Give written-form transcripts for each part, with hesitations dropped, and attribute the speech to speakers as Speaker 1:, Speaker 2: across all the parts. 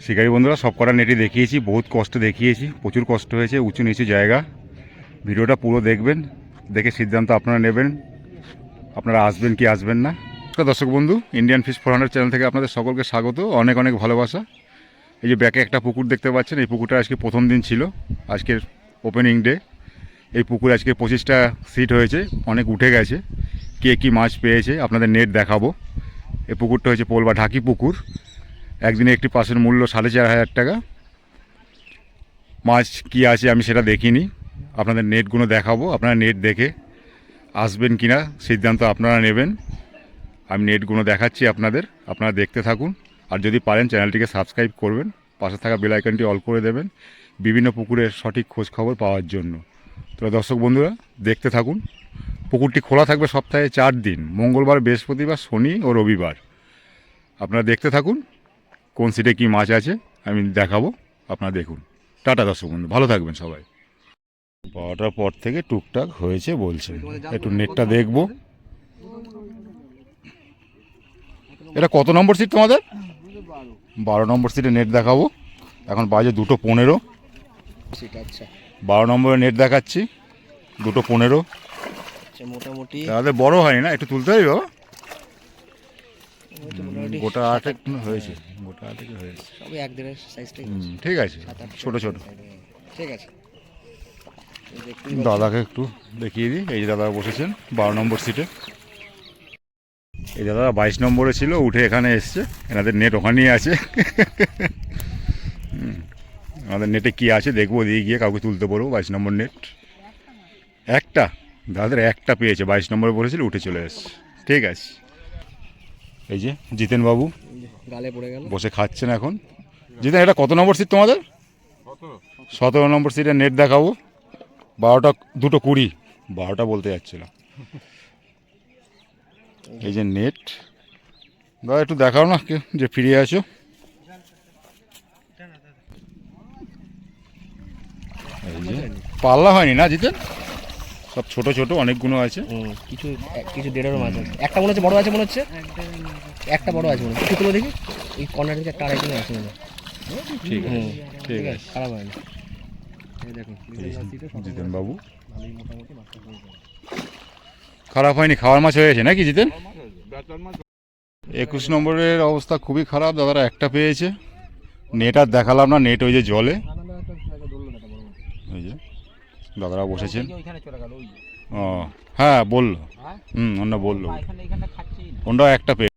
Speaker 1: শিকারী বন্ধুরা সব কটা নেটই দেখিয়েছি, বহুত কষ্ট দেখিয়েছি, প্রচুর কষ্ট হয়েছে, উঁচু নিচু জায়গা। ভিডিওটা পুরো দেখবেন, দেখে সিদ্ধান্ত আপনারা নেবেন, আপনারা আসবেন কি আসবেন না। দর্শক বন্ধু, ইন্ডিয়ান ফিশ 400 চ্যানেল থেকে আপনাদের সকলকে স্বাগত, অনেক অনেক ভালোবাসা। এই যে ব্যাকে একটা পুকুর দেখতে পাচ্ছেন, এই পুকুরটা আজকে প্রথম দিন ছিল, আজকের ওপেনিং ডে। এই পুকুর আজকে 25টা সিট হয়েছে, অনেক উঠে গেছে। কে কী মাছ পেয়েছে আপনাদের নেট দেখাবো। এই পুকুরটা হচ্ছে পোল বা ঢাকি পুকুর। একদিনে একটি পাসের মূল্য 4,500 টাকা। মাছ কি আছে আমি সেটা দেখিনি, আপনাদের নেটগুলো দেখাবো। আপনারা নেট দেখে আসবেন কি না সিদ্ধান্ত আপনারা নেবেন। আমি নেটগুলো দেখাচ্ছি আপনাদের, আপনারা দেখতে থাকুন। আর যদি পারেন চ্যানেলটিকে সাবস্ক্রাইব করবেন, পাশে থাকা বেল আইকনটি অল করে দেবেন বিভিন্ন পুকুরের সঠিক খোঁজ খবর পাওয়ার জন্য। তো দর্শক বন্ধুরা দেখতে থাকুন। পুকুরটি খোলা থাকবে সপ্তাহে 4 দিন, মঙ্গলবার, বৃহস্পতিবার, শনি ও রবিবার। আপনারা দেখতে থাকুন কোন সিটে কী মাছ আছে আমি দেখাবো, আপনারা দেখুন। টাটা দর্শক বন্ধু, ভালো থাকবেন সবাই। 12টার পর থেকে টুকটাক হয়েছে বলছে, একটু নেটটা দেখবো। এটা কত নম্বর সিট তোমাদের? 12 নম্বর সিটে নেট দেখাবো। এখন বাজে 2:15। 12 নম্বরে নেট দেখাচ্ছি, 2:15।
Speaker 2: মোটামুটি
Speaker 1: তাহলে বড় হয়নি না, একটু তুলতে হবে বাবা। গোটা 8 হয়েছে, গোটা 8 হয়েছে
Speaker 2: সবই এক দিনের সাইজটাই।
Speaker 1: ঠিক আছে, ছোট ছোট।
Speaker 2: ঠিক আছে,
Speaker 1: দাদাকে একটু দেখিয়ে দিই। এই যে দাদা বসেছেন 12 নম্বর সিটে। এই দাদা 22 নম্বরে ছিল, উঠে এখানে এসছে। এনাদের নেট ওখানেই আছে। আমাদের নেটে কি আছে দেখবো, দিয়ে গিয়ে কাউকে তুলতে পারবো। 22 নম্বর নেট একটা, দাদাদের একটা পেয়েছে, 22 নম্বরে বলেছিল, উঠে চলে এসছে। ঠিক আছে। এই যে জিতেন বাবু
Speaker 2: গালে পড়ে গেল,
Speaker 1: বসে খাচ্ছেন এখন। জিতেন, এটা কত নম্বর সিট তোমাদের? 17 নম্বর সিটে নেট দেখাবো। 12টা 2:20, 12টা বলতে যাচ্ছিলাম। এই যে নেট দাদা, একটু দেখাও না কে যে ফিরে আছো। এই যে পাল্লা হয়নি না জিতেন, সব ছোট ছোট অনেকগুলো আছে।
Speaker 2: কিছু কিছু দেড়েরও মাছ আছে। একটা মনে হচ্ছে বড় আছে, মনে হচ্ছে একটা বড় আছে মনে হচ্ছে। তুলো দেখি, এই কর্নার থেকে একটা আড়াইজন আছে মনে হয়।
Speaker 1: ঠিক আছে, ঠিক আছে,
Speaker 2: খারাপ হয়নি। এই দেখুন
Speaker 1: জিতেন বাবু, খারাপ হয়নি, খাওয়ার মাছ হয়েছে নাকি জিতেন? 21 নম্বরের অবস্থা খুবই খারাপ, দাদারা একটা পেয়েছে। নেট আর দেখালাম না, নেট ওই যে জলে। ওই যে দাদারা বসেছেন। ও হ্যাঁ বললো, অন্য বললো, ওনরা একটা পেয়ে।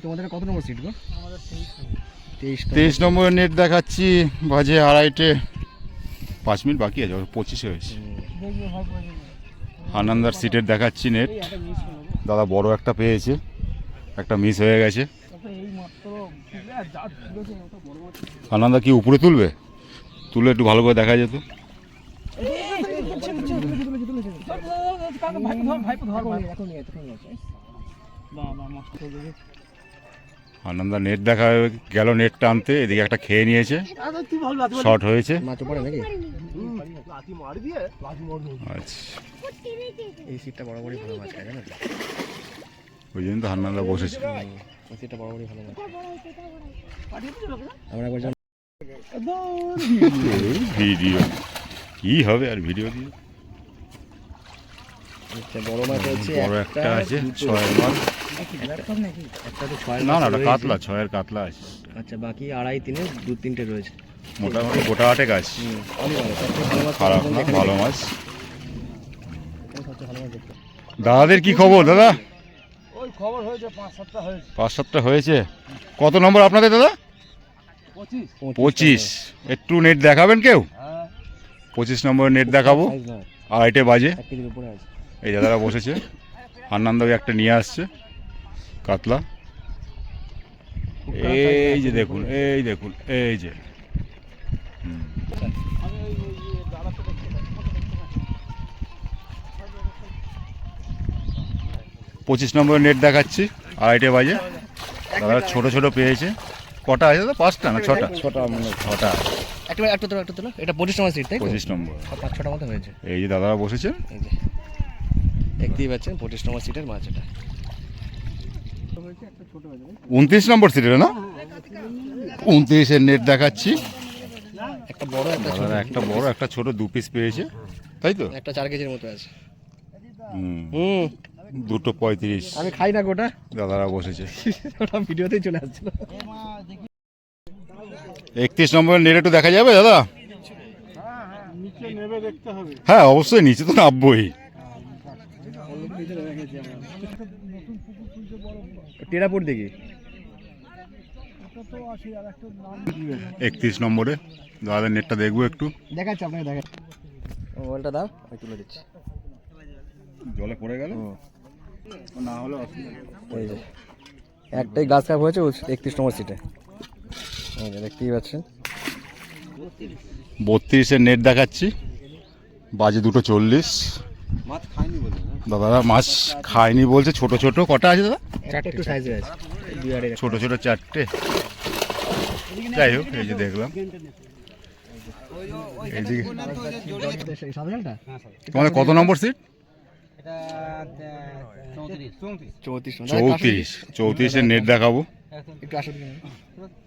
Speaker 2: তোমাদের কত নম্বর সিট গো?
Speaker 1: 23 নম্বরের নেট দেখাচ্ছি, বাজে 2:30। 5 মিনিট বাকি আছে, 25 হয়েছে। আনন্দার সিটের দেখাচ্ছি নেট, দাদা বড় একটা পেয়েছে, একটা মিস হয়ে গেছে। আনন্দা কি উপরে তুলবে? তুলে একটু ভালো করে দেখা যেত। আনন্দা নেট দেখা গেল, নেট টানতে, এদিকে একটা খেয়ে নিয়েছে, শর্ট হয়েছে। আচ্ছা,
Speaker 2: এই সিটটা বরাবরই ভালো মাছ খায়, জানো তো?
Speaker 1: ওই জন্য তো আনন্দা বসেছে।
Speaker 2: এই সিটটা বরাবরই ভালো মাছ। আমরা একবার যখন
Speaker 1: ভিডিও কি হবে আর ভিডিও দিয়ে।
Speaker 2: বড় মাছ হচ্ছে,
Speaker 1: বড় একটা আছে 6 মাছ।
Speaker 2: একটা তো 6
Speaker 1: না না, ওটা কাতলা, 6-এর কাতলা আছে।
Speaker 2: আচ্ছা, বাকি 2.5, 3, 2-3টে রয়েছে।
Speaker 1: মোটামুটি গোটা 8 আছে।
Speaker 2: অনেক ভালো, সবচেয়ে ভালো মাছ।
Speaker 1: খারাপ না, ভালো মাছ। দাদাদের কি খবর দাদা?
Speaker 3: ওই খবর হয়েছে 5-7টা হয়েছে।
Speaker 1: 5-7টা হয়েছে। কত নম্বর আপনাদের দাদা?
Speaker 3: 25।
Speaker 1: 25। একটু নেট দেখাবেন কেউ?
Speaker 3: হ্যাঁ,
Speaker 1: 25 নম্বরের নেট দেখাবো। 2:30 বাজে। এই দাদারা বসেছে, আনন্দকে একটা নিয়ে আসছে কাতলা। এই যে দেখুন, এই দেখুন, এই যে 25 নম্বরের নেট দেখাচ্ছি, 2:30 বাজে। দাদা ছোট ছোট পেয়েছে। কটা আছে দাদা? 5টা না 6টা? 6টা।
Speaker 2: একটা তোলো। এটা 25 নম্বর সিট, তাই তো?
Speaker 1: 25 নম্বর।
Speaker 2: 5-6টা মতো হয়েছে।
Speaker 1: এই যে দাদারা বসেছেন,
Speaker 2: এই যে দেখতেই পাচ্ছেন 25 নম্বর সিটের মাছ এটা।
Speaker 1: 29 নম্বর সিটের না, 29-এর নেট দেখাচ্ছি।
Speaker 2: একটা বড় একটা ছোট,
Speaker 1: দাদারা একটা বড় একটা ছোট 2 পিস পেয়েছে, তাই তো?
Speaker 2: একটা 4 কেজির মতো আছে।
Speaker 1: হুম,
Speaker 2: হুম,
Speaker 1: দুটো 35
Speaker 2: আমি খাই না গোটা,
Speaker 1: দাদারা বসেছে।
Speaker 2: ওটা ভিডিওতেই চলে আসছিল।
Speaker 1: 31 নম্বরের নেট একটু দেখা যাবে দাদা?
Speaker 3: নিচে নেবে দেখতে হবে।
Speaker 1: হ্যাঁ অবশ্যই, নিচে তো নামবই।
Speaker 2: টেরাপুর দেখি।
Speaker 1: 31 নম্বরে দাদাদের নেটটা দেখবো একটু।
Speaker 2: দেখাচ্ছি আপনাকে, দেখাচ্ছি। মোবাইলটা দাও, আমি তুলে দিচ্ছি।
Speaker 1: জলে পড়ে গেল না হলে
Speaker 2: এই যে একটাই গাছ কাপ হয়েছে 31 নম্বর সিটে, এই যে দেখতেই পাচ্ছেন।
Speaker 1: 32-এর নেট দেখাচ্ছি, বাজে 2:40।
Speaker 3: মাছ খায়নি বলে
Speaker 1: দাদারা মাছ খায়নি বলছে। ছোট ছোট কটা আছে দাদা?
Speaker 2: 4টে একটু সাইজে আছে, 2
Speaker 1: ছোট ছোট 4টে। যাই হোক, এই যে দেখলাম এইদিকে। তোমাদের কত নম্বর সিট?
Speaker 3: এটা 34
Speaker 1: 34-এর নেট দেখাবো।
Speaker 2: একটু আসো দিকে,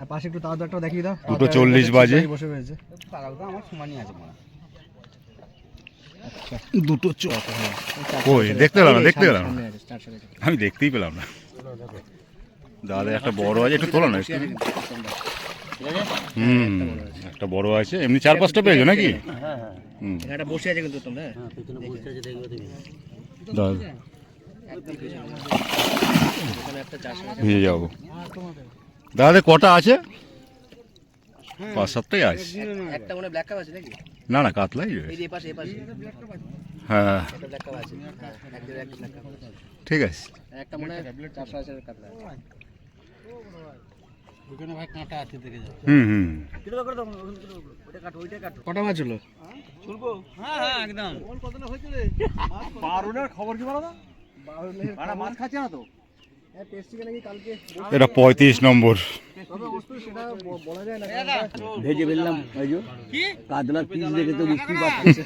Speaker 2: আর পাশে একটু তাও একটা দেখিয়ে দাও।
Speaker 1: 2:40 বাজে।
Speaker 2: বসে রয়েছে।
Speaker 3: তারাও তো আমার সমানই আছে মনে হয়।
Speaker 1: 2:40। কই দেখতে পেলাম না, দেখতে পেলাম না, আমি দেখতেই পেলাম না। দাদা একটা বড় আছে, একটু তোলো না একটু। হুম, একটা বড় আছে। এমনি 4-5টা পেয়েছো নাকি? হুম,
Speaker 2: এটা বসে আছে কিন্তু তোমরা,
Speaker 1: দাদা
Speaker 2: এখানে একটা 400
Speaker 1: ভিজে যাবো। দাদাদের কটা আছে? 5-7টাই আছে।
Speaker 2: একটা মনে ব্ল্যাক কাপ আছে নাকি?
Speaker 1: না না, কাতলাই
Speaker 2: এই
Speaker 1: রয়েছে।
Speaker 2: যে এপাশে এপাশে
Speaker 1: হ্যাঁ
Speaker 2: একটা ব্ল্যাক কাপ আছে। হ্যাঁ, একটা ব্ল্যাক কাপ আছে।
Speaker 1: ঠিক আছে।
Speaker 2: একটা মনে হয় 400 আছে কাতলা।
Speaker 3: ওখানে ভাই কাঁটা আছে দেখে যাও।
Speaker 1: হুম হুম।
Speaker 2: কটা মাছ হলো?
Speaker 3: শুনবো? হ্যাঁ একদম। কত না হয়েছে রে? বারুনের খবর কি বলো তো? বারুনের মাছ খাচ্ছে না তো?
Speaker 2: হ্যাঁ, টেস্টি নাকি কালকে
Speaker 1: এটা 35 নম্বর।
Speaker 2: তবে অবশ্যই সেটা বলা যায় না।
Speaker 3: ভেজে ফেললাম ওই যে কাতলার পিস দেখে তো বুঝতেই পারছিস।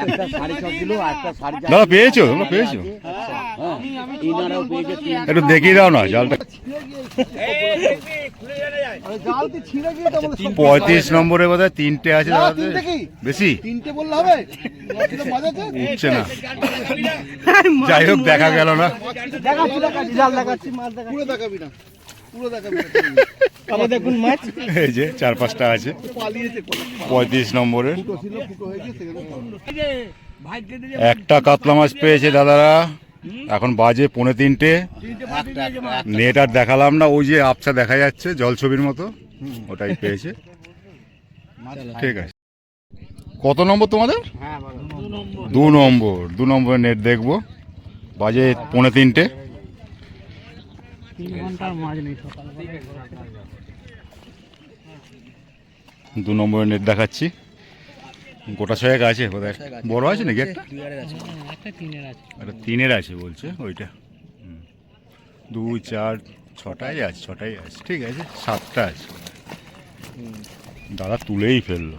Speaker 3: একটা 6.5 কিলো আর একটা 4.5।
Speaker 1: দাদা পেয়েছো? তোমরা পেয়েছো?
Speaker 3: হ্যাঁ ইনারাও পেয়েছে 3।
Speaker 1: একটু দেখিয়ে দাও না জালটা।
Speaker 3: জাল কি ছিঁড়ে গিয়ে তো বলে
Speaker 1: 35 নম্বরে বোধহয় 3টে আছে দাদাদের। বেশি
Speaker 3: 3টে বললে হবে? কিলো মাছ আছে?
Speaker 1: উঠছে না। যাই হোক, দেখা গেল না।
Speaker 3: দেখাচ্ছি দেখাচ্ছি জাল দেখাচ্ছি মাছ দেখাচ্ছি। পুরো দেখাবি না। পুরো দেখাবি না।
Speaker 2: আবার দেখুন মাছ
Speaker 1: এই যে 4-5টা আছে
Speaker 3: পালিয়েছে
Speaker 1: 35 নম্বরে।
Speaker 3: ফুটো ছিল ফুটো হয়ে গিয়ে সেখানে
Speaker 1: একটা কাতলা মাছ পেয়েছে দাদারা। এখন বাজে 2:45। নেট আর দেখালাম না, ওই যে আবছা দেখা যাচ্ছে জল ছবির মতো, ওটাই পেয়েছে। ঠিক আছে। কত নম্বর তোমাদের?
Speaker 3: হ্যাঁ বলো
Speaker 1: 2 নম্বর। 2 নম্বরের নেট দেখবো, বাজে 2:45।
Speaker 3: 3 ঘন্টার মাছ নেই সকালে।
Speaker 1: 2 নম্বরের নেট দেখাচ্ছি, গোটা 6 আছে বোধহয়। বড় আছে নাকি একটা?
Speaker 2: 2 আছে।
Speaker 3: একটা 3-এর আছে।
Speaker 1: একটা 3-এর আছে বলছে ওইটা। 2, 4, 6টাই আছে, 6টাই আছে। ঠিক আছে, 7টা আছে। দাদা তুলেই ফেললো।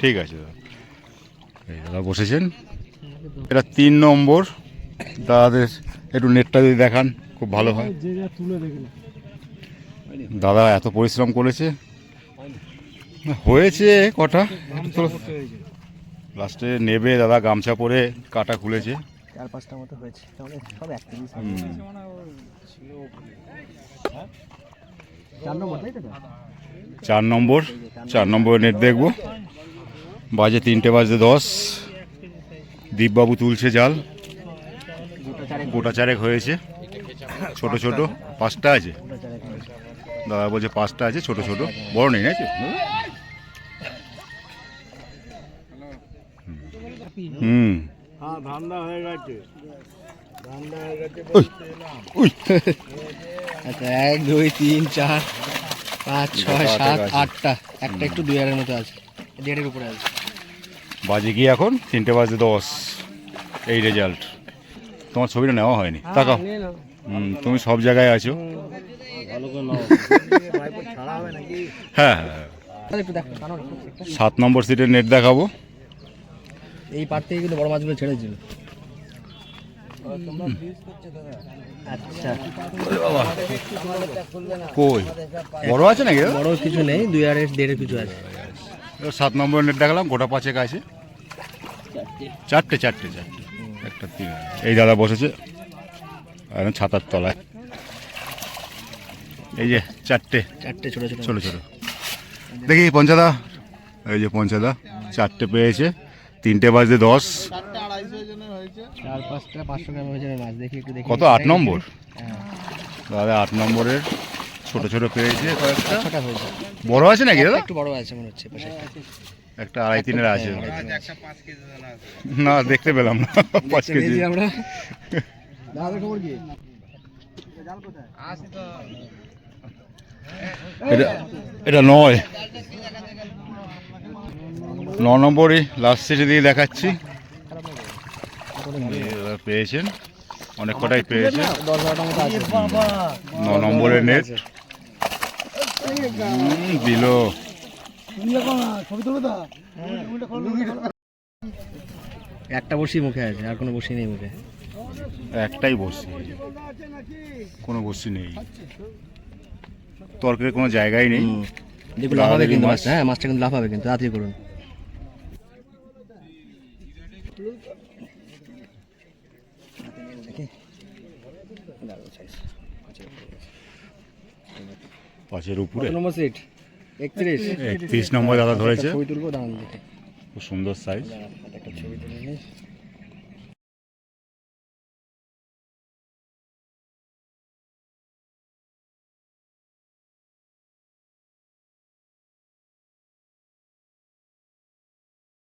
Speaker 1: ঠিক আছে দাদা, এই দাদা বসেছেন। এটা 3 নম্বর। দাদাদের একটু নেটটা যদি দেখান খুব ভালো হয়।
Speaker 3: যে যা তুলে দেখলাম।
Speaker 1: দাদা এত পরিশ্রম করেছে, হয়েছে কটা লাস্টে নেবে। দাদা গামছা পরে কাটা খুলেছে।
Speaker 2: 4-5টা মতো হয়েছে, তাহলে সব এক পিস। 4 নম্বর তাই তো?
Speaker 1: 4 নম্বর। 4 নম্বরের নেট দেখবো, বাজে 3:10। দীপবাবু তুলছে জাল, গোটা 4 হয়েছে। ছোট ছোট 5টা আছে। দাদা বলছে 5টা আছে, ছোট ছোট, বড় নেই আছে। হুম,
Speaker 3: হ্যাঁ ধান্দা হয়ে গেছে। ধান্দা হয়ে গেছে।
Speaker 1: উই
Speaker 2: আচ্ছা 1, 2, 3, 4, 5, 6, 7, 8টা। একটা একটু 2 মতো আছে, 1.5-এর উপরে আছে।
Speaker 1: বাজে কি এখন? 3:10। এই রেজাল্ট। তোমার ছবিটা নেওয়া হয়নি, তাকাও। তুমি সব জায়গায় আছো।
Speaker 3: ভালো করে নাও। ভাইপো ছাড়া হবে নাকি?
Speaker 1: হ্যাঁ হ্যাঁ।
Speaker 2: একটু দেখো,
Speaker 1: 7 নম্বর সিটের নেট দেখাবো।
Speaker 2: এই পার থেকে কিন্তু বড় মাছগুলো ছেড়েছিল। আচ্ছা,
Speaker 1: কই বড় আছে নাকি দাদা?
Speaker 2: বড় কিছু নেই, 2.5 কিছু আছে।
Speaker 1: 7 নম্বর নেট দেখালাম, গোটা 5 আছে। চারটে একটা তিন। এই দাদা বসেছে একদম ছাতার তলায়। এই যে চারটে
Speaker 2: ছোট ছোট
Speaker 1: ছোট ছোট। দেখি পঞ্চাদা, এই যে পঞ্চাদা 4টে পেয়েছে। 3টে বাজে 10।
Speaker 2: 4-5টা 500 গ্রাম ওজনের মাছ। দেখি একটু দেখি।
Speaker 1: কত 8 নম্বর?
Speaker 2: হ্যাঁ,
Speaker 1: দাদা 8 নম্বরের ছোট ছোট পেয়েছে কয়েকটা।
Speaker 2: 6টা হয়েছে।
Speaker 1: বড় আছে নাকি দাদা?
Speaker 2: একটু বড় আছে মনে হচ্ছে পাশে।
Speaker 1: একটা 2.5-3 আছে। না দেখতে পেলাম না 5 কেজি।
Speaker 2: আমরা দাদার খবর কি?
Speaker 1: এটা 9 নম্বরই লাস্ট সিটে দিয়ে দেখাচ্ছি। পেয়েছেন অনেক কটাই পেয়েছে।
Speaker 2: 10-12টার মতো আছে।
Speaker 1: 9 নম্বরের নেট দিল।
Speaker 2: একটা বড়শি মুখে আছে, আর কোনো বড়শি নেই মুখে।
Speaker 1: একটাই বসছি, কোনো বসছি নেই, তরকারির কোনো জায়গায় নেই।
Speaker 2: দেখুন লাফাবে কিন্তু মাছটা। হ্যাঁ, মাছটা কিন্তু লাফাবে, কিন্তু তাড়াতাড়ি করুন।
Speaker 1: পাশের উপরে
Speaker 2: নম্বর সিট 31।
Speaker 1: 31 নম্বর দাদা ধরেছে।
Speaker 2: ছবি তুলবো, দাঁড়ান দেখে।
Speaker 1: খুব সুন্দর সাইজ।
Speaker 2: একটা ছবি তুলে নিই।